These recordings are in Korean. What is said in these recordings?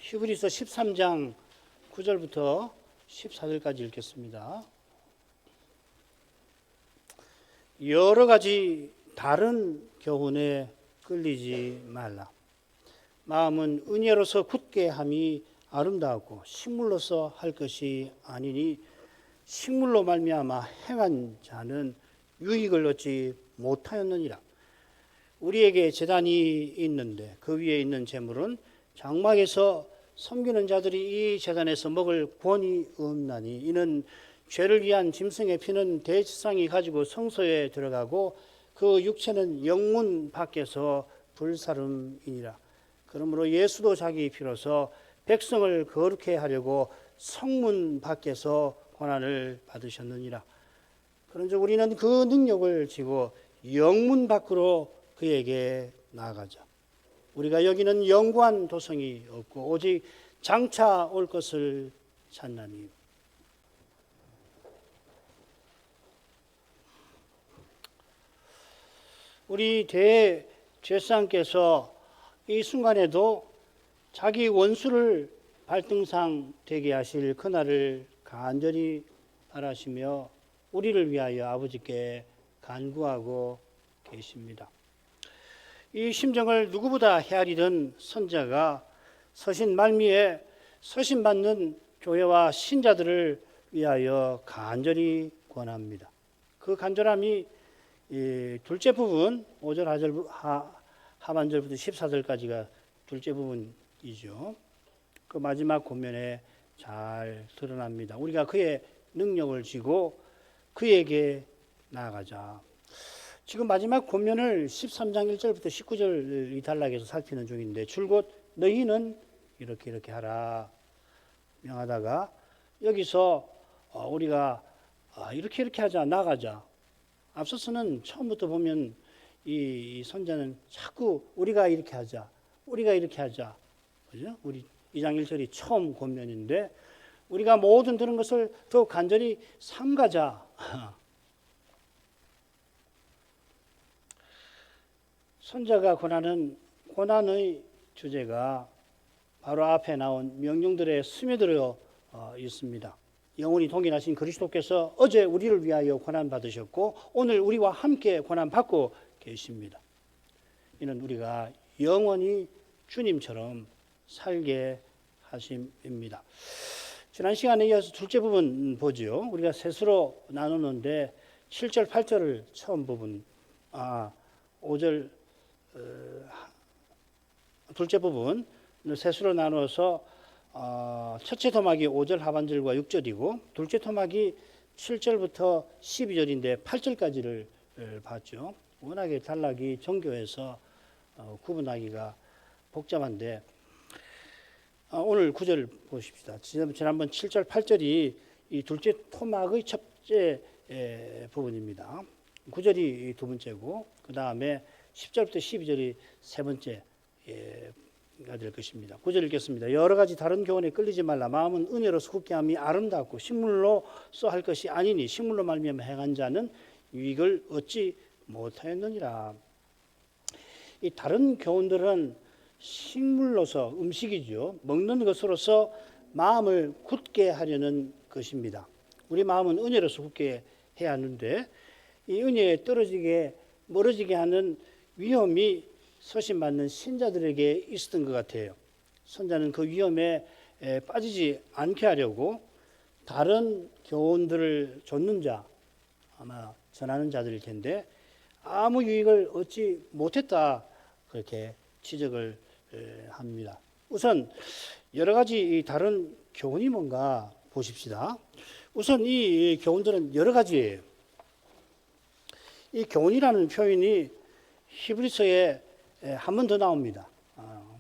히브리서 13장 9절부터 14절까지 읽겠습니다. 여러 가지 다른 교훈에 끌리지 말라. 마음은 은혜로서 굳게 함이 아름다웠고 식물로서 할 것이 아니니 식물로 말미암아 행한 자는 유익을 얻지 못하였느니라. 우리에게 제단이 있는데 그 위에 있는 제물은 장막에서 섬기는 자들이 이 제단에서 먹을 권이 없나니 이는 죄를 위한 짐승의 피는 대제사장이 가지고 성소에 들어가고 그 육체는 영문 밖에서 불사름이니라. 그러므로 예수도 자기 피로서 백성을 거룩해 하려고 성문 밖에서 고난을 받으셨느니라. 그런즉 우리는 그 능력을 지고 영문 밖으로 그에게 나아가자. 우리가 여기는 영구한 도성이 없고 오직 장차 올 것을 찾나니. 우리 대제사장께서 이 순간에도 자기 원수를 발등상 되게 하실 그날을 간절히 바라시며 우리를 위하여 아버지께 간구하고 계십니다. 이 심정을 누구보다 헤아리던 선자가 서신 말미에 서신받는 교회와 신자들을 위하여 간절히 권합니다. 그 간절함이 둘째 부분 5절 하반절부터 14절까지가 둘째 부분이죠. 그 마지막 권면에 잘 드러납니다. 우리가 그의 능력을 지고 그에게 나아가자. 지금 마지막 권면을 13장 1절부터 19절 이 단락에서 살피는 중인데 줄곧 너희는 이렇게 하라 명하다가 여기서 우리가 이렇게 하자 나가자. 앞서서는 처음부터 보면 이 선자는 자꾸 우리가 이렇게 하자 그죠? 우리 2장 1절이 처음 권면인데 우리가 모든 들은 것을 더 간절히 삼가자. 선자가 권하는 고난의 주제가 바로 앞에 나온 명령들에 스며들어 있습니다. 영원히 동일하신 그리스도께서 어제 우리를 위하여 고난 받으셨고 오늘 우리와 함께 고난 받고 계십니다. 이는 우리가 영원히 주님처럼 살게 하심입니다. 지난 시간에 이어서 둘째 부분 보죠. 우리가 셋으로 나누는데 7절, 8절을 처음 부분, 5절 둘째 부분 셋으로 나누어서 첫째 토막이 5절 하반절과 6절이고 둘째 토막이 7절부터 12절인데 8절까지를 봤죠. 워낙에 단락이 정교해서 구분하기가 복잡한데 오늘 9절 보십시다. 지난번 7절, 8절이 이 둘째 토막의 첫째 부분입니다. 9절이 두 번째고 그 다음에 10절부터 12절이 세 번째가 될 것입니다. 9절 읽겠습니다. 여러 가지 다른 교훈에 끌리지 말라. 마음은 은혜로서 굳게 함이 아름답고 식물로서 할 것이 아니니 식물로 말미암아 행한 자는 유익을 얻지 못하였느니라. 이 다른 교훈들은 식물로서 음식이죠. 먹는 것으로서 마음을 굳게 하려는 것입니다. 우리 마음은 은혜로서 굳게 해야 하는데 이 은혜에 멀어지게 하는 위험이 서신받는 신자들에게 있었던 것 같아요. 선자는 그 위험에 빠지지 않게 하려고 다른 교훈들을 줬는 자, 아마 전하는 자들일 텐데 아무 유익을 얻지 못했다 그렇게 지적을 합니다. 우선 여러 가지 다른 교훈이 뭔가 보십시다. 우선 이 교훈들은 여러 가지예요. 이 교훈이라는 표현이 히브리서에 한 번 더 나옵니다.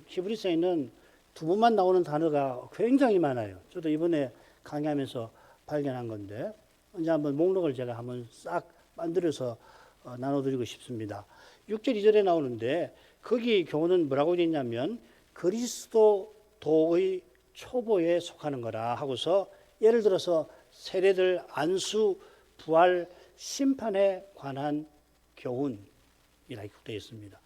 히브리서에는 두 번만 나오는 단어가 굉장히 많아요. 저도 이번에 강의하면서 발견한 건데 언제 한번 목록을 제가 한번 싹 만들어서 나눠드리고 싶습니다. 6절 2절에 나오는데 거기 교훈은 뭐라고 되어 있냐면 그리스도도의 초보에 속하는 거라 하고서 예를 들어서 세례들, 안수, 부활, 심판에 관한 교훈이라고 되어 있습니다.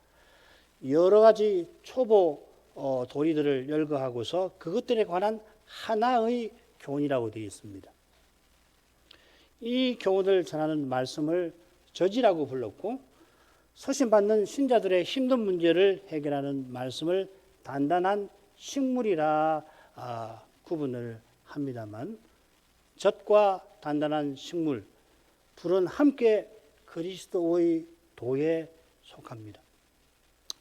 여러 가지 초보 도리들을 열거하고서 그것들에 관한 하나의 교훈이라고 되어 있습니다. 이 교훈을 전하는 말씀을 저지라고 불렀고, 서신받는 신자들의 힘든 문제를 해결하는 말씀을 단단한 식물이라 구분을 합니다만, 젖과 단단한 식물 둘은 함께 그리스도의 도에 속합니다.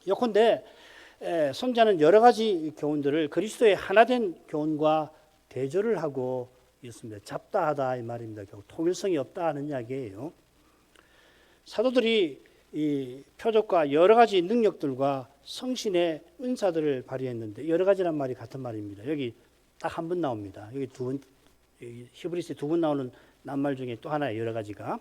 요컨대 선자는 여러 가지 교훈들을 그리스도의 하나된 교훈과 대조를 하고 있습니다. 잡다하다 이 말입니다. 결국 통일성이 없다 하는 이야기예요. 사도들이 이 표적과 여러 가지 능력들과 성신의 은사들을 발휘했는데, 여러 가지란 말이 같은 말입니다. 여기 딱 한 번 나옵니다. 여기 히브리서에 두 번 나오는 낱말 중에 또 하나의 여러 가지가,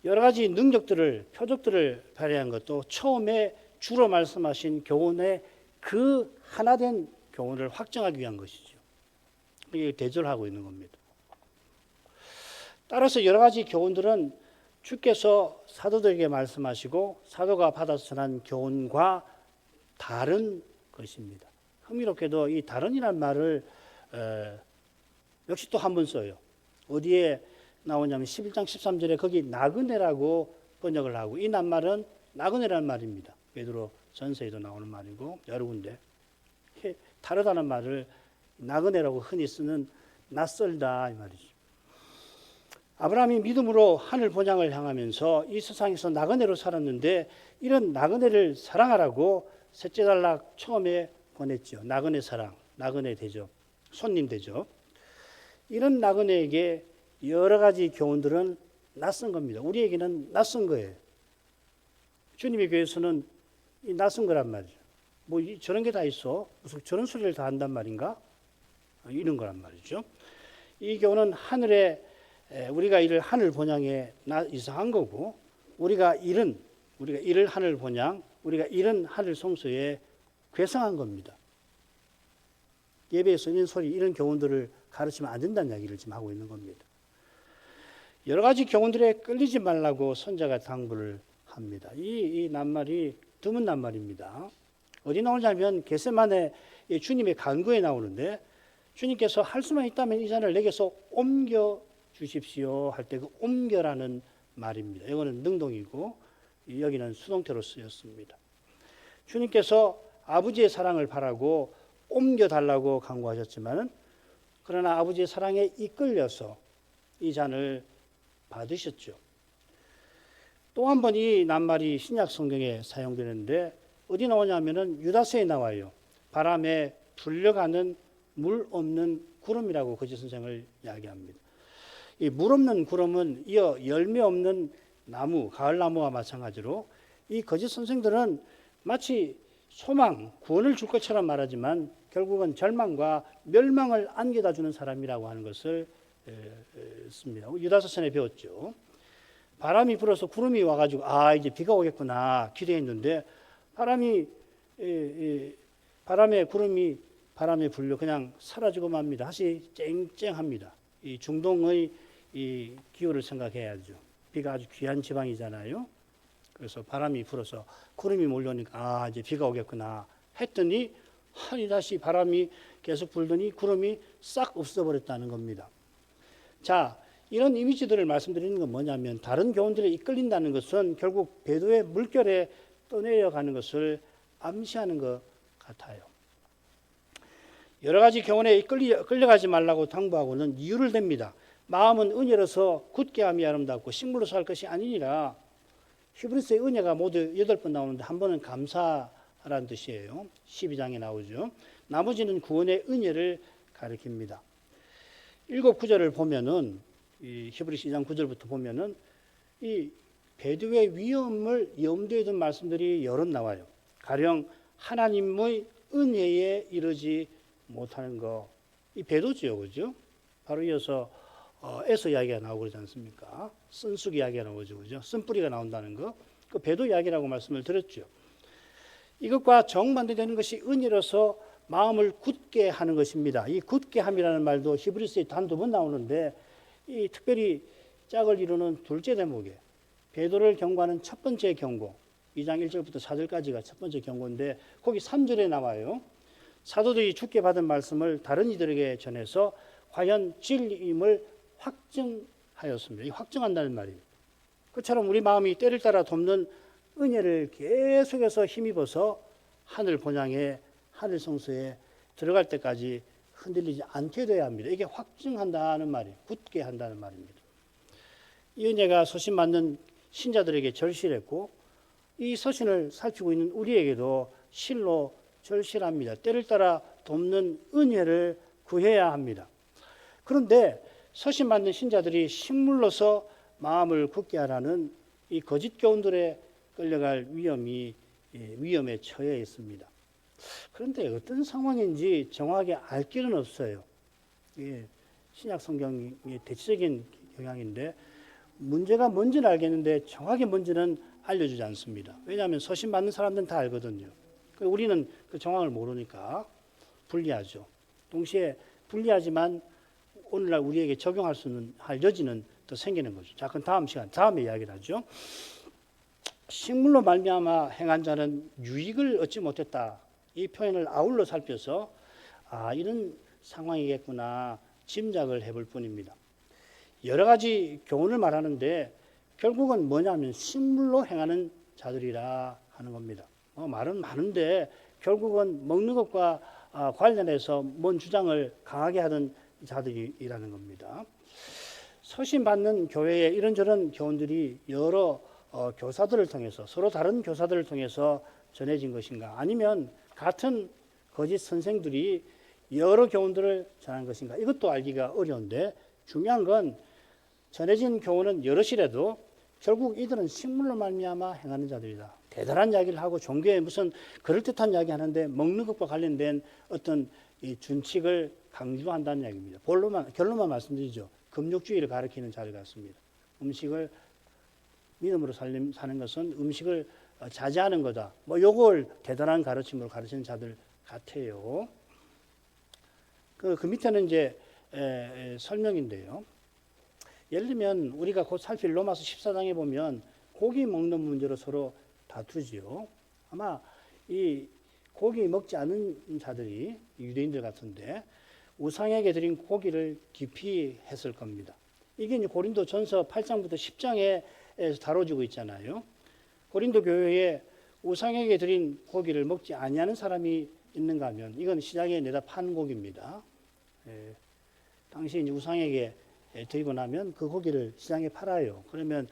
여러 가지 능력들을, 표적들을 발휘한 것도 처음에 주로 말씀하신 교훈의 그 하나된 교훈을 확정하기 위한 것이죠. 이게 대조를 하고 있는 겁니다. 따라서 여러 가지 교훈들은 주께서 사도들에게 말씀하시고 사도가 받아서 전한 교훈과 다른 것입니다. 흥미롭게도 이 다른이라는 말을 역시 또 한 번 써요. 어디에 나오냐면 11장 13절에 거기 나그네라고 번역을 하고, 이 낱말은 나그네라는 말입니다. 베드로 전서에도 나오는 말이고 여러 군데 다르다는 말을 나그네라고 흔히 쓰는 낯설다 이 말이죠. 아브라함이 믿음으로 하늘 본향을 향하면서 이 세상에서 나그네로 살았는데, 이런 나그네를 사랑하라고 셋째 단락 처음에 보냈죠. 나그네 사랑, 나그네 대접, 손님 대접. 이런 나그네에게 여러 가지 교훈들은 낯선 겁니다. 우리에게는 낯선 거예요. 주님의 교회에서는 이 낯선 거란 말이죠. 뭐 저런 게 다 있어? 무슨 저런 소리를 다 한단 말인가? 이런 거란 말이죠. 이 교훈은 하늘에 우리가 이를 하늘 본향에 이상한 거고, 우리가 이른 하늘 본향, 우리가 이른 하늘 성소에 괴성한 겁니다. 예배에서 이런 소리, 이런 교훈들을 가르치면 안 된다는 이야기를 지금 하고 있는 겁니다. 여러 가지 교훈들에 끌리지 말라고 선자가 당부를 합니다. 이 낱말이 드문 낱말입니다. 어디 나오냐면 겟세마네 주님의 간구에 나오는데, 주님께서 할 수만 있다면 이 잔을 내게서 옮겨 주십시오 할 때 그 옮겨라는 말입니다. 이거는 능동이고 여기는 수동태로 쓰였습니다. 주님께서 아버지의 사랑을 바라고 옮겨달라고 간구하셨지만은, 그러나 아버지의 사랑에 이끌려서 이 잔을 받으셨죠. 또 한 번 이 낱말이 신약 성경에 사용되는데 어디 나오냐면은 유다서에 나와요. 바람에 불려가는 물 없는 구름이라고 거짓 선생을 이야기합니다. 이 물 없는 구름은 이어 열매 없는 나무, 가을나무와 마찬가지로 이 거짓 선생들은 마치 소망, 구원을 줄 것처럼 말하지만 결국은 절망과 멸망을 안겨다 주는 사람이라고 하는 것을 씁니다. 유다서전에 배웠죠. 바람이 불어서 구름이 와가지고 이제 비가 오겠구나 기대했는데, 바람에 불려 그냥 사라지고 맙니다. 다시 쨍쨍합니다. 이 중동의 이 기후를 생각해야죠. 비가 아주 귀한 지방이잖아요. 그래서 바람이 불어서 구름이 몰려오니까 이제 비가 오겠구나 했더니 다시 바람이 계속 불더니 구름이 싹 없어버렸다는 겁니다. 자, 이런 이미지들을 말씀드리는 건 뭐냐면, 다른 교훈들에 이끌린다는 것은 결국 배도의 물결에 떠내려가는 것을 암시하는 것 같아요. 여러 가지 교훈에 끌려가지 말라고 당부하고는 이유를 댑니다. 마음은 은혜로서 굳게 함이 아름답고 식물로서 할 것이 아니니라. 히브리서의 은혜가 모두 8번 나오는데 한 번은 감사라는 뜻이에요. 12장에 나오죠. 나머지는 구원의 은혜를 가리킵니다. 7구절을 보면은, 이 히브리서 2장 9절부터 보면은 이 배도의 위험을 염두에 둔 말씀들이 여러 나와요. 가령 하나님의 은혜에 이르지 못하는 거, 이 배도죠, 그죠? 바로 이어서 에서 이야기가 나오고 그러지 않습니까? 쓴쑥 이야기가 나오죠, 그죠? 쓴뿌리가 나온다는 거, 그 배도 이야기라고 말씀을 드렸죠. 이것과 정반대되는 것이 은혜로서 마음을 굳게 하는 것입니다. 이 굳게 함이라는 말도 히브리서에 단 2번 나오는데, 이 특별히 짝을 이루는 둘째 대목에 베드로를 경고하는 첫 번째 경고, 2장 1절부터 4절까지가 첫 번째 경고인데 거기 3절에 나와요. 사도들이 주께 받은 말씀을 다른 이들에게 전해서 과연 진리임을 확증하였습니다. 이 확증한다는 말이에요. 그처럼 우리 마음이 때를 따라 돕는 은혜를 계속해서 힘입어서 하늘 본향에 하늘 성소에 들어갈 때까지 흔들리지 않게 돼야 합니다. 이게 확증한다는 말이에요. 굳게 한다는 말입니다. 이 은혜가 서신 받는 신자들에게 절실했고 이 서신을 살피고 있는 우리에게도 실로 절실합니다. 때를 따라 돕는 은혜를 구해야 합니다. 그런데 서신 받는 신자들이 식물로서 마음을 굳게 하라는 이 거짓 교훈들에 끌려갈 위험에 처해 있습니다. 그런데 어떤 상황인지 정확하게 알 길은 없어요. 신약 성경의 대체적인 경향인데 문제가 뭔지는 알겠는데 정확히 뭔지는 알려주지 않습니다. 왜냐하면 서신 받는 사람들은 다 알거든요. 우리는 그 정황을 모르니까 불리하죠. 동시에 불리하지만 오늘날 우리에게 적용할 수는 할 여지는 더 생기는 거죠. 자, 그럼 다음 시간 다음에 이야기를 하죠. 식물로 말미암아 행한 자는 유익을 얻지 못했다. 이 표현을 아울러 살펴서 이런 상황이겠구나 짐작을 해볼 뿐입니다. 여러 가지 교훈을 말하는데 결국은 뭐냐면 식물로 행하는 자들이라 하는 겁니다. 말은 많은데 결국은 먹는 것과 관련해서 뭔 주장을 강하게 하던 자들이라는 겁니다. 서신 받는 교회에 이런저런 교훈들이 여러 교사들을 통해서 서로 다른 교사들을 통해서 전해진 것인가 아니면 같은 거짓 선생들이 여러 교훈들을 전한 것인가 이것도 알기가 어려운데 중요한 건 전해진 교훈은 여럿이라도 결국 이들은 식물로 말미암아 행하는 자들이다. 대단한 이야기를 하고 종교에 무슨 그럴듯한 이야기 하는데 먹는 것과 관련된 어떤 이 준칙을 강조한다는 이야기입니다. 결론만 말씀드리죠. 금욕주의를 가리키는 자들 같습니다. 음식을 믿음으로 사는 것은 음식을 자제하는 거다. 요걸 대단한 가르침으로 가르치는 자들 같아요. 그 밑에는 이제 설명인데요. 예를 들면 우리가 곧 살필 로마서 14장에 보면 고기 먹는 문제로 서로 다투지요. 아마 이 고기 먹지 않는 자들이 유대인들 같은데 우상에게 드린 고기를 깊이 했을 겁니다. 이게 이제 고린도 전서 8장부터 10장에 다뤄지고 있잖아요. 고린도 교회에 우상에게 드린 고기를 먹지 아니하는 사람이 있는가 하면 이건 시장에 내다 판 고기입니다. 당시 이제 우상에게 드리고 나면 그 고기를 시장에 팔아요. 그러면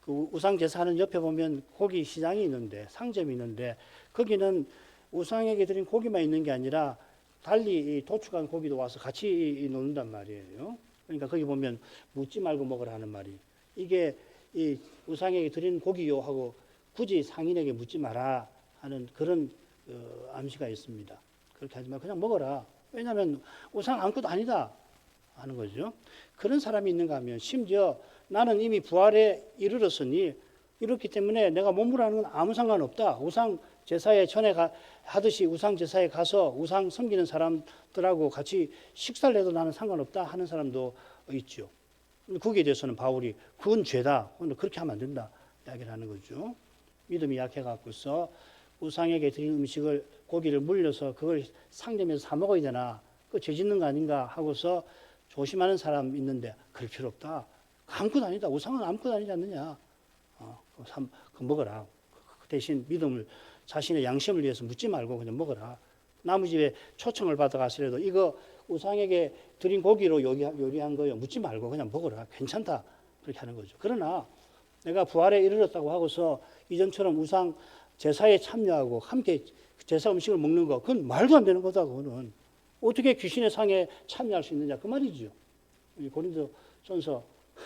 그 우상 제사하는 옆에 보면 고기 시장이 있는데 상점이 있는데 거기는 우상에게 드린 고기만 있는 게 아니라 달리 도축한 고기도 와서 같이 놓는단 말이에요. 그러니까 거기 보면 묻지 말고 먹으라 하는 말이 이게 이 우상에게 드린 고기요 하고 굳이 상인에게 묻지 마라 하는 그런 암시가 있습니다. 그렇게 하지 말고 그냥 먹어라. 왜냐하면 우상 아무것도 아니다 하는 거죠. 그런 사람이 있는가 하면 심지어 나는 이미 부활에 이르렀으니 이렇기 때문에 내가 몸으로 하는 건 아무 상관없다. 우상 제사에 하듯이 우상 제사에 가서 우상 섬기는 사람들하고 같이 식사를 해도 나는 상관없다 하는 사람도 있죠. 거기에 대해서는 바울이 그건 죄다. 그렇게 하면 안 된다. 이야기를 하는 거죠. 믿음이 약해갖고서 우상에게 드린 음식을 고기를 물려서 그걸 상점에서 사 먹어야 되나 그 죄 짓는 거 아닌가 하고서 조심하는 사람 있는데 그럴 필요 없다. 아무것도 아니다. 우상은 아무것도 아니지 않느냐. 그거 먹어라. 그 대신 믿음을 자신의 양심을 위해서 묻지 말고 그냥 먹어라. 남의 집에 초청을 받아가시라도 이거 우상에게 드린 고기로 요리한 거요. 묻지 말고 그냥 먹어라. 괜찮다. 그렇게 하는 거죠. 그러나 내가 부활에 이르렀다고 하고서 이전처럼 우상 제사에 참여하고 함께 제사 음식을 먹는 거 그건 말도 안 되는 거다. 그거는 어떻게 귀신의 상에 참여할 수 있느냐 그 말이죠. 고린도 전서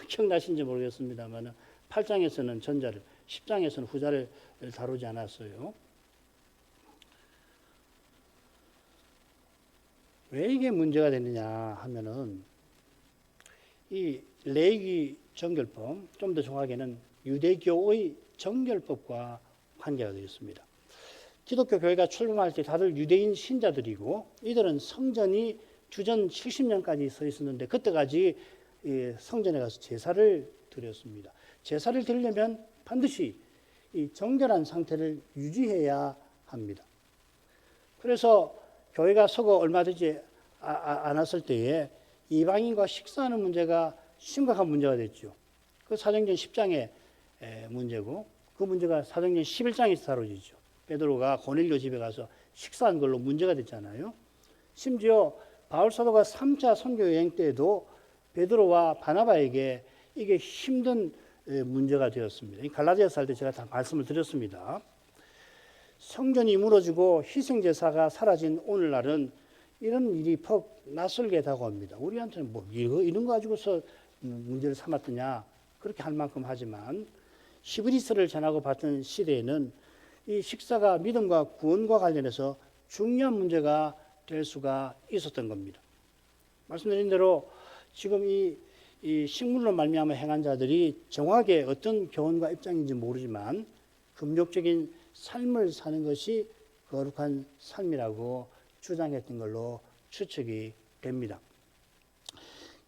기억나신지 모르겠습니다만 8장에서는 전자를 10장에서는 후자를 다루지 않았어요. 왜 이게 문제가 되느냐 하면은 이 레위기 정결법, 좀 더 정확하게는 유대교의 정결법과 관계가 되어 있습니다. 기독교 교회가 출범할 때 다들 유대인 신자들이고 이들은 성전이 주전 70년까지 서 있었는데 그때까지 성전에 가서 제사를 드렸습니다. 제사를 드리려면 반드시 이 정결한 상태를 유지해야 합니다. 그래서 교회가 서거 얼마 되지 않았을 때에 이방인과 식사하는 문제가 심각한 문제가 됐죠. 그 사도행전 10장의 문제고 그 문제가 사도행전 11장에서 다뤄지죠. 베드로가 고넬료 집에 가서 식사한 걸로 문제가 됐잖아요. 심지어 바울 사도가 3차 선교 여행 때에도 베드로와 바나바에게 이게 힘든 문제가 되었습니다. 이 갈라디아서 할 때 제가 다 말씀을 드렸습니다. 성전이 무너지고 희생제사가 사라진 오늘날은 이런 일이 퍽 낯설게 다가옵니다. 우리한테는 뭐 이런 거 가지고서 문제를 삼았더냐 그렇게 할 만큼 하지만 히브리서를 전하고 받던 시대에는 이 식사가 믿음과 구원과 관련해서 중요한 문제가 될 수가 있었던 겁니다. 말씀드린 대로 지금 이 식물로 말미암아 행한 자들이 정확하게 어떤 교훈과 입장인지 모르지만 금욕적인 삶을 사는 것이 거룩한 삶이라고 주장했던 걸로 추측이 됩니다.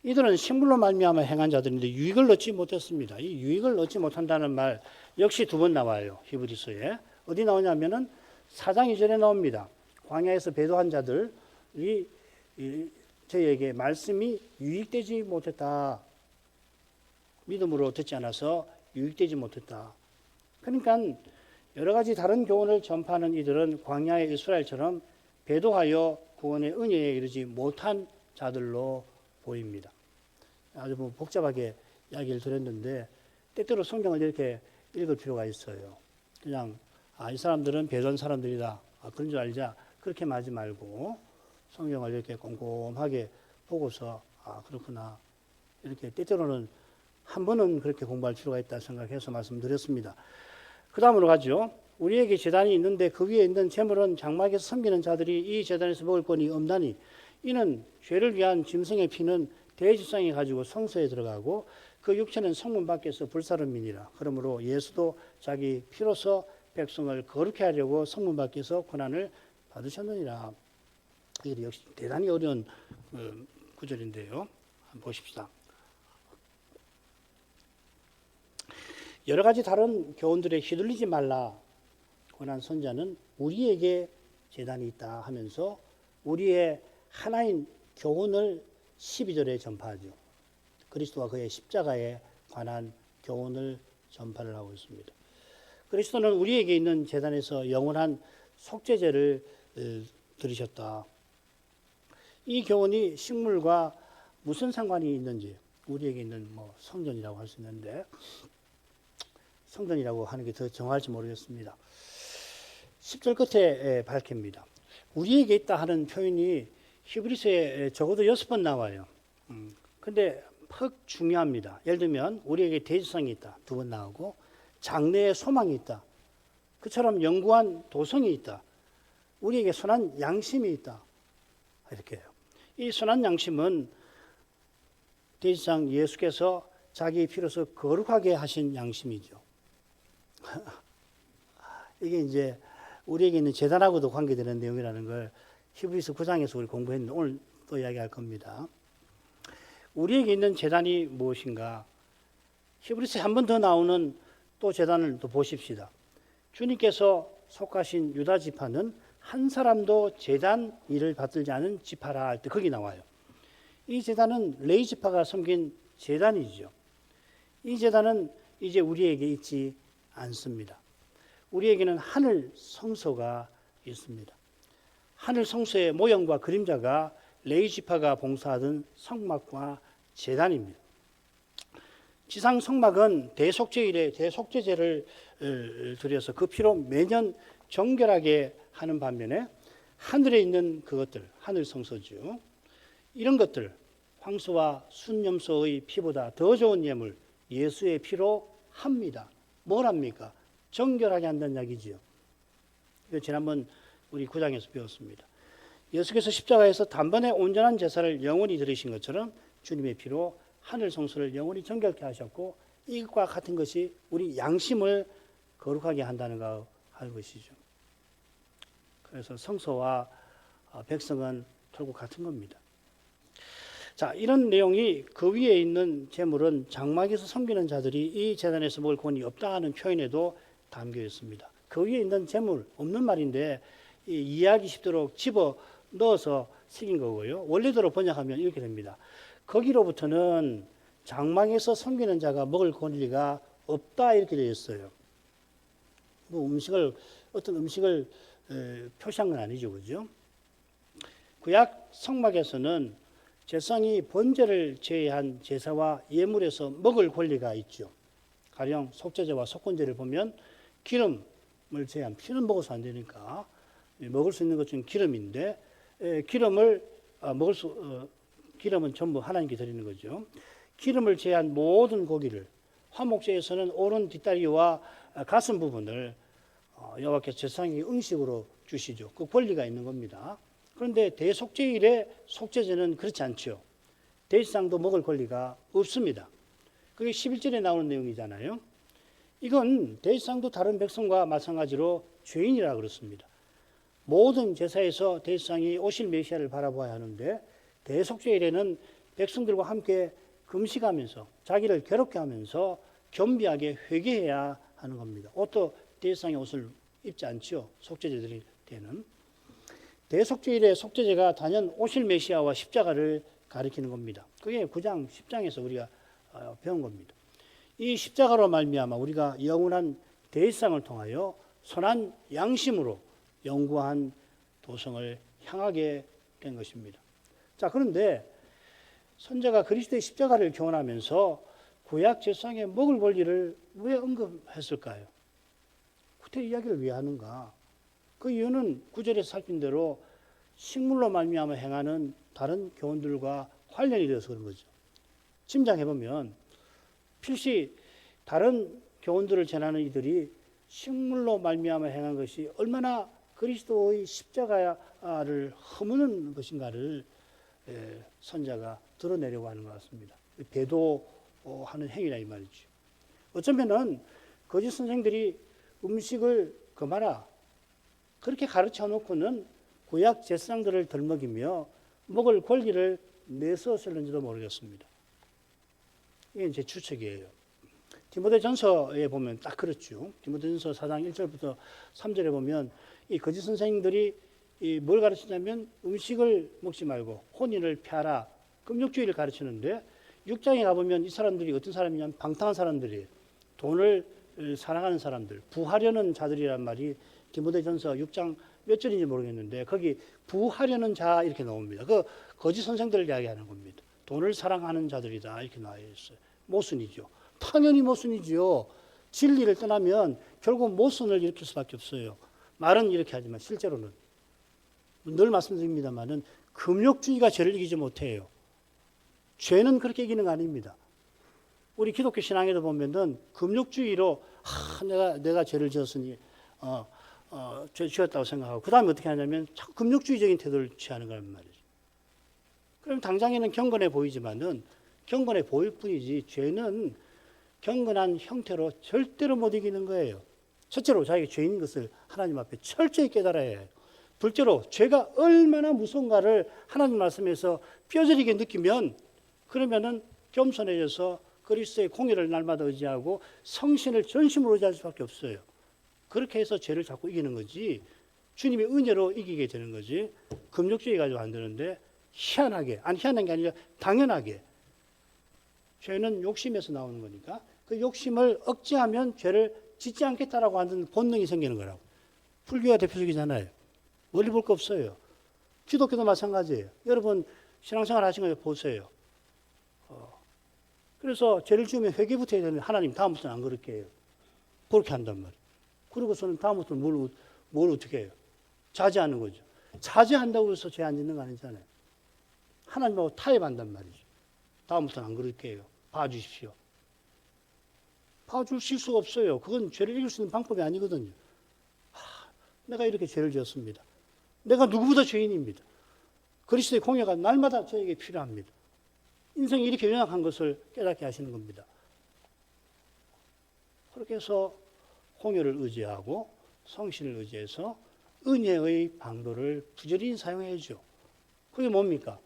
이들은 식물로 말미암아 행한 자들인데 유익을 얻지 못했습니다. 이 유익을 얻지 못한다는 말 역시 두 번 나와요. 히브리서에. 어디 나오냐면은 4장 2절에 나옵니다. 광야에서 배도한 자들이 저희에게 말씀이 유익되지 못했다. 믿음으로 듣지 않아서 유익되지 못했다. 그러니까 여러 가지 다른 교훈을 전파하는 이들은 광야의 이스라엘처럼 배도하여 구원의 은혜에 이르지 못한 자들로 보입니다. 아주 뭐 복잡하게 이야기를 드렸는데 때때로 성경을 이렇게 읽을 필요가 있어요. 그냥 이 사람들은 배도한 사람들이다. 그런 줄 알자. 그렇게 말하지 말고 성경을 이렇게 꼼꼼하게 보고서 그렇구나. 이렇게 때때로는 한 번은 그렇게 공부할 필요가 있다 생각해서 말씀드렸습니다. 그 다음으로 가죠. 우리에게 제단이 있는데 그 위에 있는 제물은 장막에서 섬기는 자들이 이 제단에서 먹을 권이 없나니 이는 죄를 위한 짐승의 피는 대지상에 가지고 성소에 들어가고 그 육체는 성문 밖에서 불사름이니라. 그러므로 예수도 자기 피로서 백성을 거룩해 하려고 성문 밖에서 고난을 받으셨느니라. 이게 역시 대단히 어려운 구절인데요. 한번 보십시다. 여러 가지 다른 교훈들에 휘둘리지 말라 권한 선자는 우리에게 제단이 있다 하면서 우리의 하나인 교훈을 12절에 전파하죠. 그리스도와 그의 십자가에 관한 교훈을 전파를 하고 있습니다. 그리스도는 우리에게 있는 제단에서 영원한 속죄제를 드리셨다. 이 교훈이 식물과 무슨 상관이 있는지 우리에게 있는 성전이라고 할 수 있는데 성전이라고 하는 게 더 정확할지 모르겠습니다. 10절 끝에 밝힙니다. 우리에게 있다 하는 표현이 히브리서에 적어도 6번 나와요. 근데 퍽 중요합니다. 예를 들면 우리에게 대지성이 있다. 2번 나오고 장래의 소망이 있다. 그처럼 영구한 도성이 있다. 우리에게 선한 양심이 있다. 이렇게 해요. 이 선한 양심은 대지상 예수께서 자기 피로서 거룩하게 하신 양심이죠. 이게 이제 우리에게 있는 제단하고도 관계되는 내용이라는 걸 히브리서 9장에서 우리 공부했는데 오늘 또 이야기할 겁니다. 우리에게 있는 제단이 무엇인가? 히브리서에 한 번 더 나오는 또 제단을 또 보십시다. 주님께서 속하신 유다 지파는 한 사람도 제단 일을 받들지 않은 지파라 할 때 거기 나와요. 이 제단은 레위 지파가 섬긴 제단이죠. 이 제단은 이제 우리에게 있지 않습니다. 우리에게는 하늘 성소가 있습니다. 하늘 성소의 모형과 그림자가 레위 지파가 봉사하던 성막과 제단입니다. 지상 성막은 대속죄일에 대속죄제를 드려서 그 피로 매년 정결하게 하는 반면에 하늘에 있는 그것들, 하늘 성소죠. 이런 것들, 황소와 순염소의 피보다 더 좋은 예물, 예수의 피로 합니다. 뭘 합니까? 정결하게 한다는 이야기지요. 지난번 우리 9장에서 배웠습니다. 예수께서 십자가에서 단번에 온전한 제사를 영원히 드리신 것처럼 주님의 피로 하늘 성소를 영원히 정결케 하셨고 이것과 같은 것이 우리 양심을 거룩하게 한다는 것이죠. 그래서 성소와 백성은 결국 같은 겁니다. 자, 이런 내용이 그 위에 있는 제물은 장막에서 섬기는 자들이 이 제단에서 먹을 권이 없다 하는 표현에도 담겨 있습니다. 그 위에 있는 재물 없는 말인데 이해하기 쉽도록 집어 넣어서 새긴 거고요. 원래대로 번역하면 이렇게 됩니다. 거기로부터는 장막에서 섬기는 자가 먹을 권리가 없다 이렇게 되어 있어요. 뭐 어떤 음식을 표시한 건 아니죠, 그죠? 구약 성막에서는 제사장이 번제를 제외한 제사와 예물에서 먹을 권리가 있죠. 가령 속죄제와 속건제를 보면 기름을 제외한, 피는 먹어서 안 되니까 먹을 수 있는 것 중에 기름인데 기름은 전부 하나님께 드리는 거죠. 기름을 제외한 모든 고기를, 화목제에서는 오른 뒷다리와 가슴 부분을 여호와께서 제사장에게 음식으로 주시죠. 그 권리가 있는 겁니다. 그런데 대속죄일의 속죄제는 그렇지 않죠. 대제사장도 먹을 권리가 없습니다. 그게 11절에 나오는 내용이잖아요. 이건 대제사장도 다른 백성과 마찬가지로 죄인이라 그렇습니다. 모든 제사에서 대제사장이 오실 메시아를 바라보아야 하는데 대속죄일에는 백성들과 함께 금식하면서 자기를 괴롭게 하면서 겸비하게 회개해야 하는 겁니다. 옷도 대제사장의 옷을 입지 않죠. 속죄제 드릴 때는. 대속죄일의 속죄제가 단연 오실 메시아와 십자가를 가리키는 겁니다. 그게 9장 10장에서 우리가 배운 겁니다. 이 십자가로 말미암아 우리가 영원한 대제사장을 통하여 선한 양심으로 영구한 도성을 향하게 된 것입니다. 자, 그런데 선자가 그리스도의 십자가를 교훈하면서 구약 제사장의 먹을 권리를 왜 언급했을까요? 구태 이야기를 왜 하는가? 그 이유는 9절에서 살핀 대로 식물로 말미암아 행하는 다른 교훈들과 관련이 되어서 그런 거죠. 짐작해보면 필시 다른 교훈들을 전하는 이들이 식물로 말미암아 행한 것이 얼마나 그리스도의 십자가를 허무는 것인가를 선자가 드러내려고 하는 것 같습니다. 배도하는 행위라 이 말이죠. 어쩌면은 거짓 선생들이 음식을 금하라 그렇게 가르쳐 놓고는 구약 제사장들을 덜먹이며 먹을 권리를 내세웠을는지도 모르겠습니다. 이게 제 추측이에요. 디모데전서에 보면 딱 그렇죠. 디모데전서 4장 1절부터 3절에 보면 이 거짓 선생님들이 뭘 가르치냐면 음식을 먹지 말고 혼인을 피하라, 금욕주의를 가르치는데 6장에 가보면 이 사람들이 어떤 사람이냐면 방탕한 사람들이에요. 돈을 사랑하는 사람들, 부하려는 자들이란 말이 디모데전서 6장 몇 절인지 모르겠는데 거기 부하려는 자 이렇게 나옵니다. 그 거짓 선생들을 이야기하는 겁니다. 돈을 사랑하는 자들이다 이렇게 나와 있어요. 모순이죠. 당연히 모순이죠. 진리를 떠나면 결국 모순을 일으킬 수밖에 없어요. 말은 이렇게 하지만 실제로는 늘 말씀드립니다만은 금욕주의가 죄를 이기지 못해요. 죄는 그렇게 이기는 거 아닙니다. 우리 기독교 신앙에도 보면은 금욕주의로 내가 죄를 지었으니 죄 지었다고 생각하고 그 다음에 어떻게 하냐면 자꾸 금욕주의적인 태도를 취하는 거란 말이죠. 그럼 당장에는 경건해 보이지만은 경건해 보일 뿐이지 죄는 경건한 형태로 절대로 못 이기는 거예요. 첫째로 자기가 죄인 것을 하나님 앞에 철저히 깨달아야 해요. 둘째로 죄가 얼마나 무서운가를 하나님 말씀에서 뼈저리게 느끼면 그러면은 겸손해져서 그리스도의 공의를 날마다 의지하고 성신을 전심으로 의지할 수밖에 없어요. 그렇게 해서 죄를 자꾸 이기는 거지 주님의 은혜로 이기게 되는 거지 금욕주의 가지고 안 되는데 희한하게 희한한 게 아니라 당연하게 죄는 욕심에서 나오는 거니까 그 욕심을 억제하면 죄를 짓지 않겠다라고 하는 본능이 생기는 거라고. 불교가 대표적이잖아요. 멀리 볼 거 없어요. 기독교도 마찬가지예요. 여러분 신앙생활 하신 거 보세요. 그래서 죄를 지으면 회개부터 해야 되는데 하나님 다음부터는 안 그렇게 해요. 그렇게 한단 말이에요. 그리고서는 다음부터는 뭘 어떻게 해요? 자제하는 거죠. 자제한다고 해서 죄 안 짓는 거 아니잖아요. 하나님하고 타협한단 말이죠. 다음부터는 안 그렇게 해요. 봐주십시오. 봐주실 수가 없어요. 그건 죄를 이길 수 있는 방법이 아니거든요. 내가 이렇게 죄를 지었습니다. 내가 누구보다 죄인입니다. 그리스도의 공의가 날마다 저에게 필요합니다. 인생이 이렇게 연약한 것을 깨닫게 하시는 겁니다. 그렇게 해서 공의를 의지하고 성신을 의지해서 은혜의 방도를 부지런히 사용해야죠. 그게 뭡니까?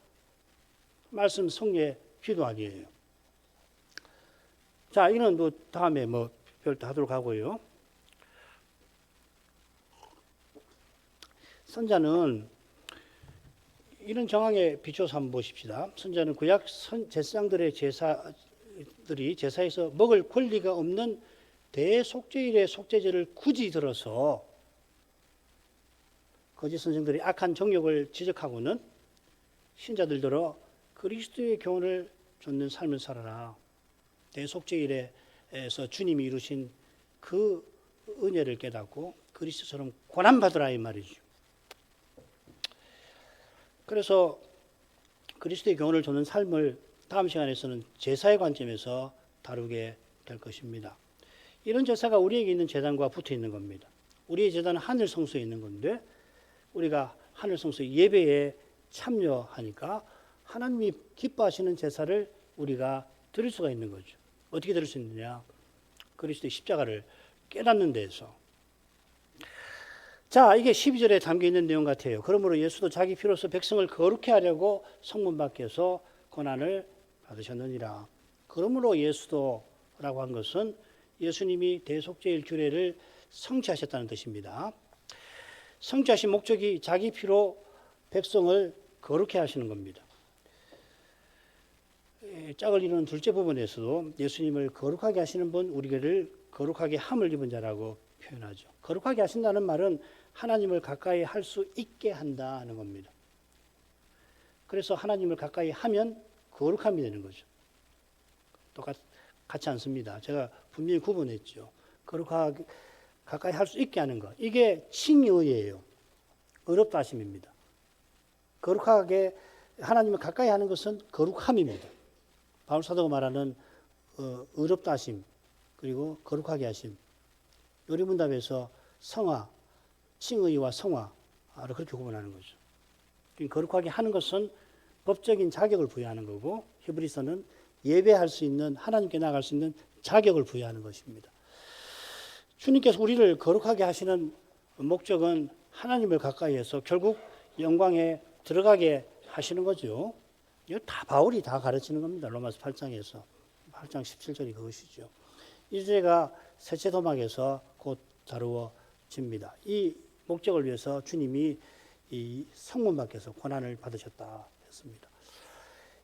말씀, 성례, 기도 아니에요. 자, 이건 또 다음에 별도 하도록 하고요. 선자는 이런 정황에 비춰서 한번 보십시다. 선자는 구약 제사장들의 제사들이 제사에서 먹을 권리가 없는 대속죄일의 속죄제를 굳이 들어서 거짓 선생들이 악한 정욕을 지적하고는 신자들더러 그리스도의 교훈을 좇는 삶을 살아라. 대속죄일에서 주님이 이루신 그 은혜를 깨닫고 그리스도처럼 고난받으라 이 말이죠. 그래서 그리스도의 교훈을 좇는 삶을 다음 시간에서는 제사의 관점에서 다루게 될 것입니다. 이런 제사가 우리에게 있는 제단과 붙어 있는 겁니다. 우리의 제단은 하늘 성소에 있는 건데 우리가 하늘 성소 예배에 참여하니까 하나님이 기뻐하시는 제사를 우리가 드릴 수가 있는 거죠. 어떻게 드릴 수 있느냐? 그리스도의 십자가를 깨닫는 데에서. 자, 이게 12절에 담겨 있는 내용 같아요. 그러므로 예수도 자기 피로서 백성을 거룩해 하려고 성문 밖에서 고난을 받으셨느니라. 그러므로 예수도라고 한 것은 예수님이 대속죄일 규례를 성취하셨다는 뜻입니다. 성취하신 목적이 자기 피로 백성을 거룩해 하시는 겁니다. 짝을 이루는 둘째 부분에서도 예수님을 거룩하게 하시는 분, 우리를 거룩하게 함을 입은 자라고 표현하죠. 거룩하게 하신다는 말은 하나님을 가까이 할 수 있게 한다는 겁니다. 그래서 하나님을 가까이 하면 거룩함이 되는 거죠. 똑같지 않습니다. 제가 분명히 구분했죠. 거룩하게 가까이 할 수 있게 하는 것. 이게 칭의예요. 어렵다 하심입니다. 거룩하게 하나님을 가까이 하는 것은 거룩함입니다. 바울 사도가 말하는 어렵다 하심 그리고 거룩하게 하심. 요리문답에서 성화, 칭의와 성화를 그렇게 구분하는 거죠. 거룩하게 하는 것은 법적인 자격을 부여하는 거고 히브리서는 예배할 수 있는 하나님께 나아갈 수 있는 자격을 부여하는 것입니다. 주님께서 우리를 거룩하게 하시는 목적은 하나님을 가까이 해서 결국 영광에 들어가게 하시는 거죠. 이거 다 바울이 다 가르치는 겁니다. 로마서 8장에서 8장 17절이 그것이죠. 이 주제가 셋째 도막에서 곧 다루어집니다. 이 목적을 위해서 주님이 이 성문 밖에서 고난을 받으셨다 했습니다.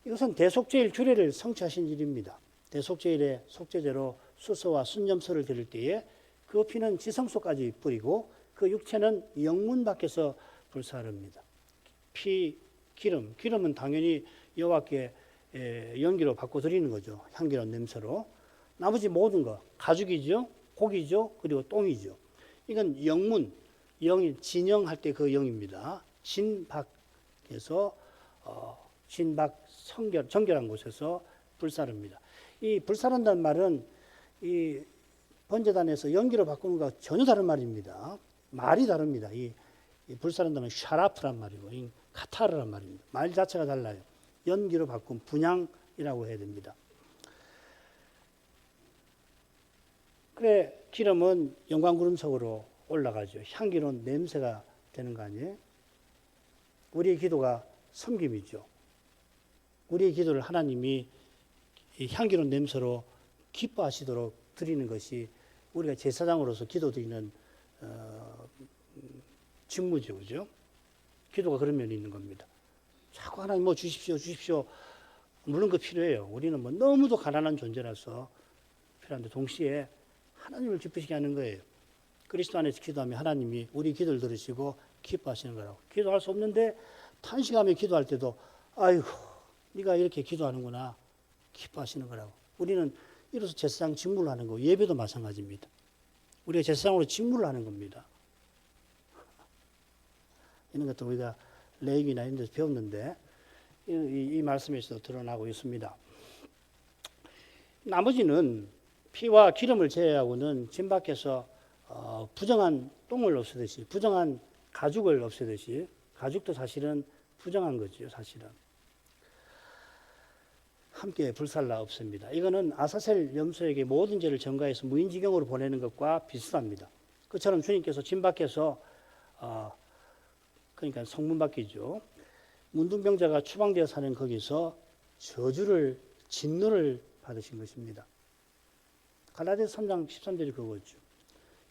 이것은 대속죄일 규례를 성취하신 일입니다. 대속죄일의 속죄제로 수소와 순염소를 드릴 때에 그 피는 지성소까지 뿌리고 그 육체는 영문 밖에서 불사릅니다. 피, 기름은 당연히 여호와께 연기로 바꿔 드리는 거죠. 향기로운 냄새로. 나머지 모든 거 가죽이죠, 고기죠, 그리고 똥이죠. 이건 영문, 영이 진영할 때 그 영입니다. 진박에서 진박 정결한 곳에서 불사릅니다. 이 불사른다는 말은 이 번제단에서 연기로 바꾸는 것과 전혀 다른 말입니다. 말이 다릅니다. 이 불사른다는 샤라프란 말이고 이 카타르란 말입니다. 말 자체가 달라요. 연기로 바꾼 분향이라고 해야 됩니다. 그래 기름은 영광구름 속으로 올라가죠. 향기로운 냄새가 되는 거 아니에요? 우리의 기도가 섬김이죠. 우리의 기도를 하나님이 향기로운 냄새로 기뻐하시도록 드리는 것이 우리가 제사장으로서 기도드리는 직무죠. 그죠? 기도가 그런 면이 있는 겁니다. 자꾸 하나님 뭐 주십시오. 물론 그 필요해요. 우리는 뭐 너무도 가난한 존재라서 필요한데 동시에 하나님을 기쁘시게 하는 거예요. 그리스도 안에서 기도하면 하나님이 우리 기도를 들으시고 기뻐하시는 거라고. 기도할 수 없는데 탄식하며 기도할 때도 아이고 네가 이렇게 기도하는구나 기뻐하시는 거라고. 우리는 이로써 제사장 직무를 하는 거 예배도 마찬가지입니다. 우리가 제사장으로 직무를 하는 겁니다. 이런 것도 우리가 레위기나 이런 데서 배웠는데 이 말씀에서도 드러나고 있습니다. 나머지는 피와 기름을 제외하고는 진 밖에서 부정한 똥을 없애듯이 부정한 가죽을 없애듯이 가죽도 사실은 부정한 거죠. 사실은 함께 불살라 없습니다. 이거는 아사셀 염소에게 모든 죄를 전가해서 무인지경으로 보내는 것과 비슷합니다. 그처럼 주님께서 진 밖에서 그러니까 성문 밖이죠. 문둥병자가 추방되어 사는 거기서 저주를 진노를 받으신 것입니다. 갈라디아서 3장 13절이 그거죠.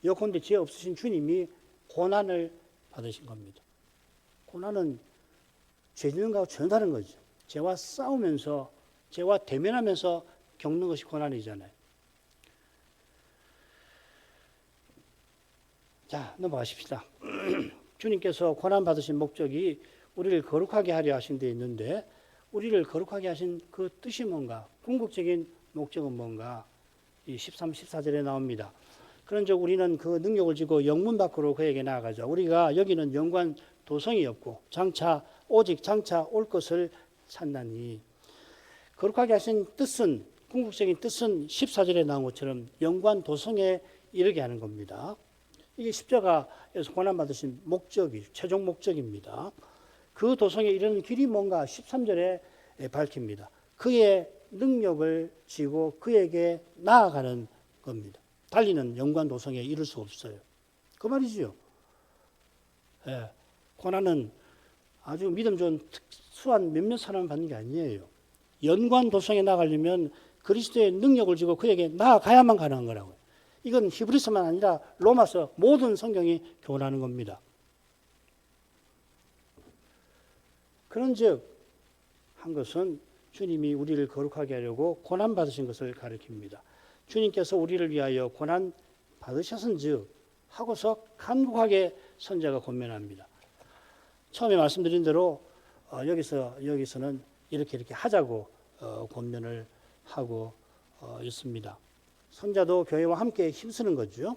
예컨대 죄 없으신 주님이 고난을 받으신 겁니다. 고난은 죄 짓는 것하고 전혀 다른 거죠. 죄와 싸우면서, 죄와 대면하면서 겪는 것이 고난이잖아요. 자, 넘어가십시다. 주님께서 고난 받으신 목적이 우리를 거룩하게 하려 하신 데 있는데, 우리를 거룩하게 하신 그 뜻이 뭔가, 궁극적인 목적은 뭔가, 이 13, 14절에 나옵니다. 그런즉 우리는 그 능력을 지고 영문 밖으로 그에게 나아가자. 우리가 여기는 영관 도성이 없고 오직 장차 올 것을 찾나니. 거룩하게 하신 뜻은, 궁극적인 뜻은 14절에 나온 것처럼 영관 도성에 이르게 하는 겁니다. 이게 십자가에서 고난받으신 목적이, 최종 목적입니다. 그 도성에 이르는 길이 뭔가 13절에 밝힙니다. 그의 능력을 지고 그에게 나아가는 겁니다. 달리는 영관 도성에 이를 수 없어요. 그 말이지요. 예, 고난은 아주 믿음 좋은 특수한 몇몇 사람을 받는 게 아니에요. 영관 도성에 나가려면 그리스도의 능력을 지고 그에게 나아가야만 가능한 거라고요. 이건 히브리서만 아니라 로마서 모든 성경이 교훈하는 겁니다. 그런즉 한 것은 주님이 우리를 거룩하게 하려고 고난 받으신 것을 가리킵니다. 주님께서 우리를 위하여 고난 받으셨은즉 하고서 간곡하게 선자가 권면합니다. 처음에 말씀드린 대로 여기서는 이렇게 하자고 권면을 하고 있습니다. 선자도 교회와 함께 힘쓰는 거죠.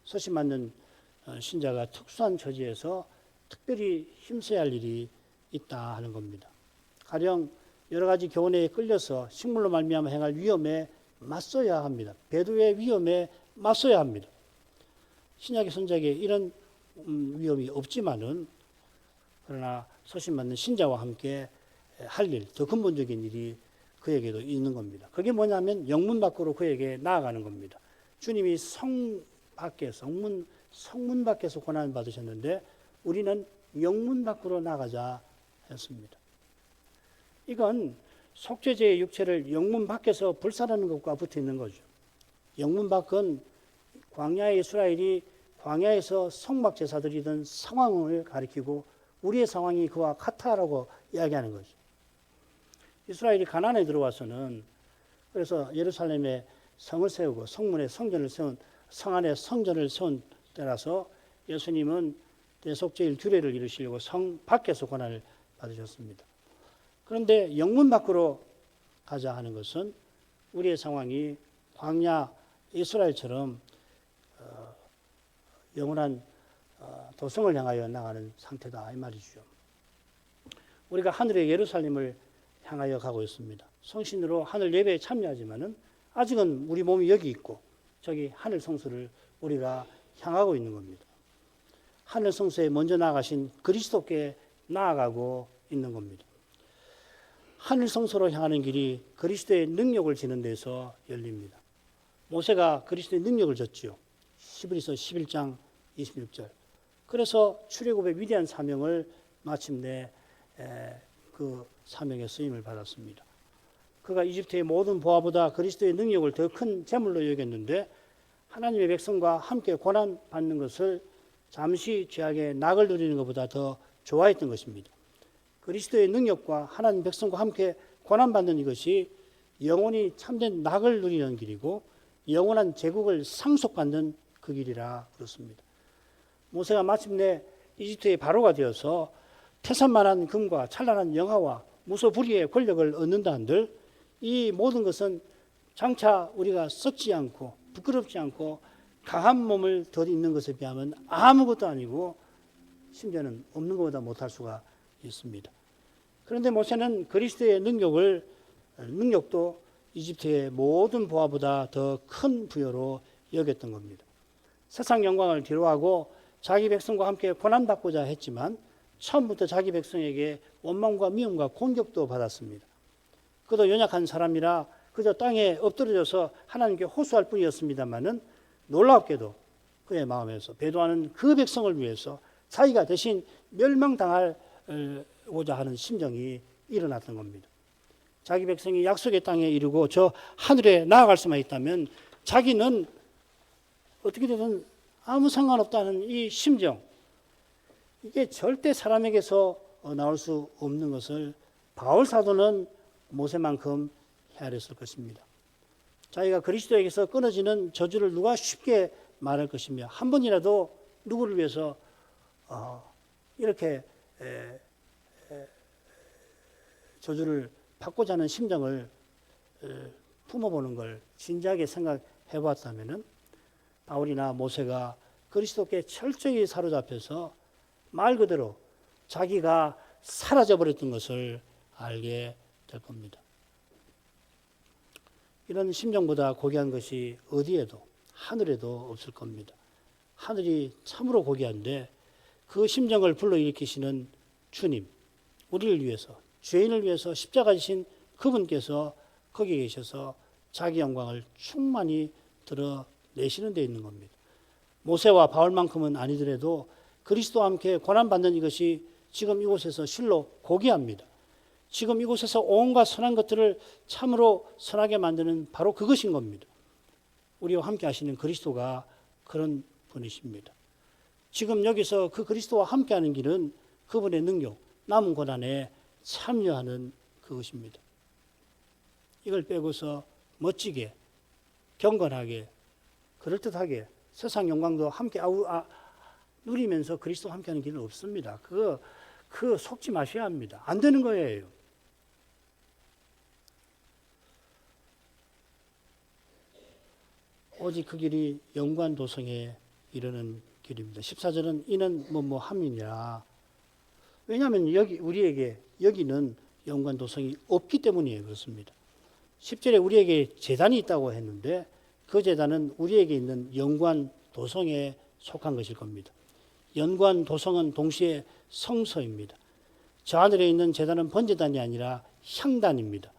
서신받는 신자가 특수한 처지에서 특별히 힘써야 할 일이 있다 하는 겁니다. 가령 여러 가지 교훈에 끌려서 식물로 말미암아 행할 위험에 맞서야 합니다. 배도의 위험에 맞서야 합니다. 신약의 선자에게 이런 위험이 없지만은, 그러나 서신받는 신자와 함께 할 일, 더 근본적인 일이 그에게도 있는 겁니다. 그게 뭐냐면 영문 밖으로 그에게 나아가는 겁니다. 주님이 성문 밖에서 고난을 받으셨는데 우리는 영문 밖으로 나가자 했습니다. 이건 속죄제의 육체를 영문 밖에서 불살하는 것과 붙어 있는 거죠. 영문 밖은 광야의 이스라엘이 광야에서 성막 제사 드리던 상황을 가리키고 우리의 상황이 그와 같다라고 이야기하는 거죠. 이스라엘이 가나안에 들어와서는, 그래서 예루살렘에 성을 세우고 성문에 성전을 세운, 성 안에 성전을 세운 때라서 예수님은 대속죄일 규례를 이루시려고 성 밖에서 고난을 받으셨습니다. 그런데 영문 밖으로 가자 하는 것은 우리의 상황이 광야 이스라엘처럼 영원한 도성을 향하여 나가는 상태다 이 말이죠. 우리가 하늘의 예루살렘을 향하여 가고 있습니다. 성신으로 하늘 예배에 참여하지만은 아직은 우리 몸이 여기 있고 저기 하늘 성소를 우리가 향하고 있는 겁니다. 하늘 성소에 먼저 나가신 그리스도께 나아가고 있는 겁니다. 하늘 성소로 향하는 길이 그리스도의 능력을 지는 데서 열립니다. 모세가 그리스도의 능력을 줬지요. 히브리서 11장 26절. 그래서 출애굽의 위대한 사명을 마침내 그 사명의 쓰임을 받았습니다. 그가 이집트의 모든 보화보다 그리스도의 능력을 더 큰 재물로 여겼는데 하나님의 백성과 함께 고난 받는 것을 잠시 죄악의 낙을 누리는 것보다 더 좋아했던 것입니다. 그리스도의 능력과 하나님 백성과 함께 고난 받는 이것이 영원히 참된 낙을 누리는 길이고 영원한 제국을 상속받는 그 길이라 그렇습니다. 모세가 마침내 이집트의 바로가 되어서 태산만한 금과 찬란한 영화와 무소불위의 권력을 얻는다 한들 이 모든 것은 장차 우리가 썩지 않고 부끄럽지 않고 강한 몸을 더 있는 것에 비하면 아무것도 아니고 심지어는 없는 것보다 못할 수가 있습니다. 그런데 모세는 그리스도의 능력도 이집트의 모든 보화보다 더 큰 부여로 여겼던 겁니다. 세상 영광을 뒤로하고 자기 백성과 함께 고난받고자 했지만 처음부터 자기 백성에게 원망과 미움과 공격도 받았습니다. 그도 연약한 사람이라 그저 땅에 엎드려져서 하나님께 호소할 뿐이었습니다마는 놀랍게도 그의 마음에서 배도하는 그 백성을 위해서 자기가 대신 멸망당하고자 하는 심정이 일어났던 겁니다. 자기 백성이 약속의 땅에 이르고 저 하늘에 나아갈 수만 있다면 자기는 어떻게 되든 아무 상관없다는 이 심정, 이게 절대 사람에게서 나올 수 없는 것을 바울 사도는 모세만큼 헤아렸을 것입니다. 자기가 그리스도에게서 끊어지는 저주를 누가 쉽게 말할 것이며 한 번이라도 누구를 위해서 이렇게 저주를 받고자 하는 심정을 품어보는 걸 진지하게 생각해 보았다면 바울이나 모세가 그리스도께 철저히 사로잡혀서 말 그대로 자기가 사라져버렸던 것을 알게 될 겁니다. 이런 심정보다 고귀한 것이 어디에도 하늘에도 없을 겁니다. 하늘이 참으로 고귀한데 그 심정을 불러일으키시는 주님, 우리를 위해서 죄인을 위해서 십자가 지신 그분께서 거기에 계셔서 자기 영광을 충만히 드러내시는 데 있는 겁니다. 모세와 바울만큼은 아니더라도 그리스도와 함께 고난받는 이것이 지금 이곳에서 실로 고귀합니다. 지금 이곳에서 온갖 선한 것들을 참으로 선하게 만드는 바로 그것인 겁니다. 우리와 함께 하시는 그리스도가 그런 분이십니다. 지금 여기서 그 그리스도와 함께하는 길은 그분의 능력, 남은 고난에 참여하는 그것입니다. 이걸 빼고서 멋지게, 경건하게, 그럴듯하게 세상 영광도 함께 누리면서 그리스도와 함께하는 길은 없습니다. 그거 속지 마셔야 합니다. 안 되는 거예요. 오직 그 길이 영관 도성에 이르는 길입니다. 14절은 이는 함이니라. 왜냐하면 우리에게 여기는 영관 도성이 없기 때문이에요. 그렇습니다. 10절에 우리에게 제단이 있다고 했는데 그 제단은 우리에게 있는 영관 도성에 속한 것일 겁니다. 영관 도성은 동시에 성소입니다. 저 하늘에 있는 제단은 번제단이 아니라 향단입니다.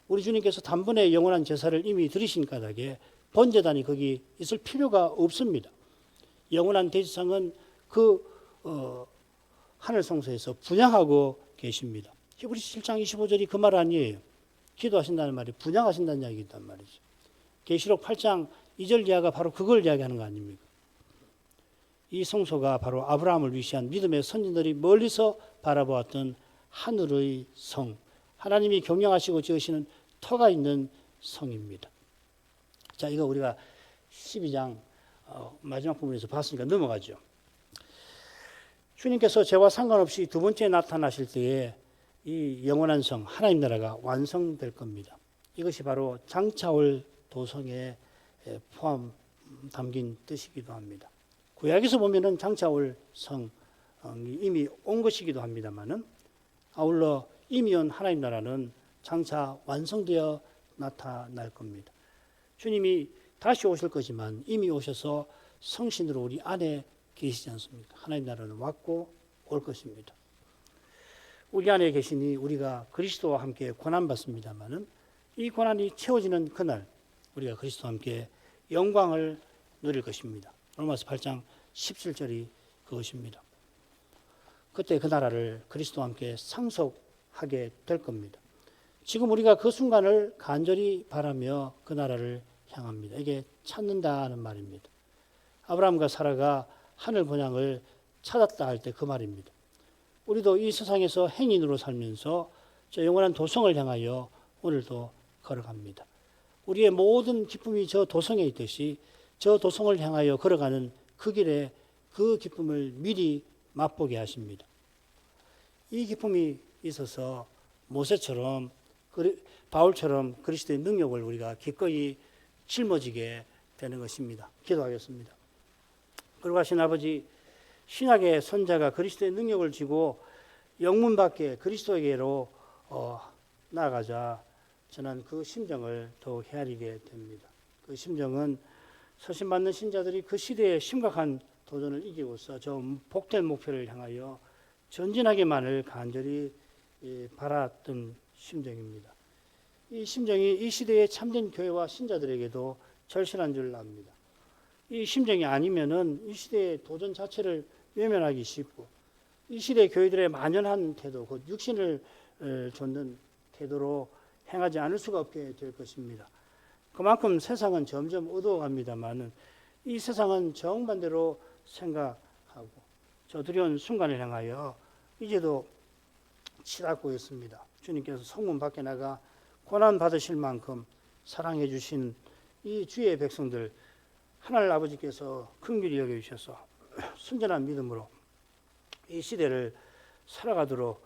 우리 주님께서 단번에 영원한 제사를 이미 드리신 까닭에 번제단이 거기 있을 필요가 없습니다. 영원한 대지상은 하늘 성소에서 분향하고 계십니다. 히브리서 7장 25절이 그 말 아니에요. 기도하신다는 말이 분향하신다는 이야기단 말이죠. 계시록 8장 2절 이하가 바로 그걸 이야기하는 거 아닙니까? 이 성소가 바로 아브라함을 위시한 믿음의 선진들이 멀리서 바라보았던 하늘의 성, 하나님이 경영하시고 지으시는 터가 있는 성입니다. 자, 이거 우리가 12장 마지막 부분에서 봤으니까 넘어가죠. 주님께서 저와 상관없이 두 번째 나타나실 때에 이 영원한 성, 하나님 나라가 완성될 겁니다. 이것이 바로 장차올 도성에 담긴 뜻이기도 합니다. 구약에서 보면은 장차올 성이 이미 온 것이기도 합니다만은 아울러 이미 온 하나님 나라는 장차 완성되어 나타날 겁니다. 주님이 다시 오실 거지만 이미 오셔서 성신으로 우리 안에 계시지 않습니까? 하나님 나라는 왔고 올 것입니다. 우리 안에 계시니 우리가 그리스도와 함께 고난받습니다만은 이 고난이 채워지는 그날 우리가 그리스도와 함께 영광을 누릴 것입니다. 로마서 8장 17절이 그것입니다. 그때 그 나라를 그리스도와 함께 상속하게 될 겁니다. 지금 우리가 그 순간을 간절히 바라며 그 나라를 향합니다. 이게 찾는다는 말입니다. 아브라함과 사라가 하늘 본향을 찾았다 할 때 그 말입니다. 우리도 이 세상에서 행인으로 살면서 저 영원한 도성을 향하여 오늘도 걸어갑니다. 우리의 모든 기쁨이 저 도성에 있듯이 저 도성을 향하여 걸어가는 그 길에 그 기쁨을 미리 맛보게 하십니다. 이 기쁨이 있어서 모세처럼 바울처럼 그리스도의 능력을 우리가 기꺼이 짊어지게 되는 것입니다. 기도하겠습니다. 거룩하신 아버지, 신약의 선자가 그리스도의 능력을 지고 영문 밖에 그리스도에게로 나아가자 저는 그 심정을 더욱 헤아리게 됩니다. 그 심정은 서신받는 신자들이 그 시대의 심각한 도전을 이기고서 저 복된 목표를 향하여 전진하기만을 간절히 바랐던 심정입니다. 이 심정이 이 시대의 참된 교회와 신자들에게도 절실한 줄 압니다. 이 심정이 아니면은 이 시대의 도전 자체를 외면하기 쉽고 이 시대 교회들의 만연한 태도, 곧 육신을 좇는 태도로 행하지 않을 수가 없게 될 것입니다. 그만큼 세상은 점점 어두워갑니다만은 이 세상은 정반대로 생각하고 저 두려운 순간을 향하여 이제도 치닫고 있습니다. 주님께서 성문 밖에 나가 고난 받으실 만큼 사랑해 주신 이 주의 백성들 하나님 아버지께서 긍휼히 여겨 주셔서 순전한 믿음으로 이 시대를 살아가도록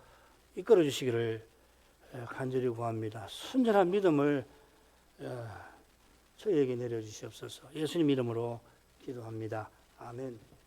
이끌어 주시기를 간절히 구합니다. 순전한 믿음을 저희에게 내려주시옵소서. 예수님 이름으로 기도합니다. 아멘.